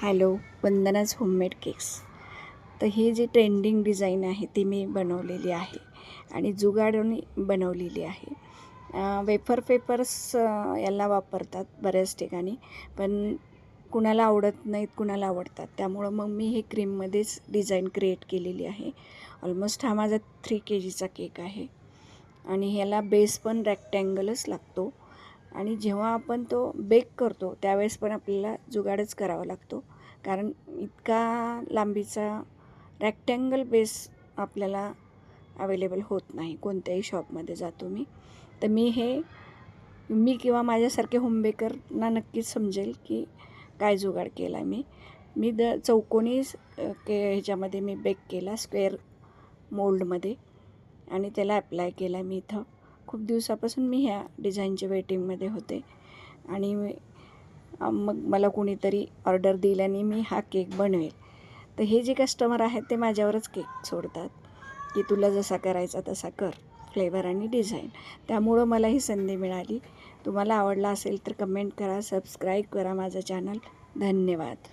Hello, वंदनाज homemade cakes. तर ही जी trending design आहे ती मी बनवलेली आहे आणि जुगाडून बनवलेली आहे. वेफर पेपर्स याला वापरतात बऱ्याच ठिकाणी, पण कुणाला आवडत नाहीत, कुणाला आवडतात. त्यामुळं मग मी हे क्रीममध्येच डिझाईन क्रिएट केलेली आहे. ऑलमोस्ट हा माझा 3 kgचा केक आहे आणि ह्याला बेस पण रेक्टँगलच लागतो. आणि जेव्हा आपण तो बेक करतो त्यावेळेस पण आपल्याला जुगाडच करावा लागतो, कारण इतका लांबीचा रेक्टँगल बेस आपल्याला अवेलेबल होत नाही कोणत्याही शॉपमध्ये जातो मी. तर मी किंवा माझ्यासारखे होमबेकरना नक्कीच समजेल की काय जुगाड केला मी चौकोनी ह्याच्यामध्ये मी बेक केला, स्क्वेअर मोल्डमध्ये, आणि त्याला ॲप्लाय केला मी इथं. खूप दिवसापासून मी ह्या डिझाईनच्या वेटिंगमध्ये होते आणि मग मला कुणीतरी ऑर्डर दिल्याने मी हा केक बनवेल. तर हे जे कस्टमर आहेत ते माझ्यावरच केक सोडतात की तुला जसा करायचा तसा कर, फ्लेवर आणि डिझाईन. त्यामुळं मला ही संधी मिळाली. तुम्हाला आवडला असेल तर कमेंट करा, सबस्क्राईब करा माझं चॅनल. धन्यवाद.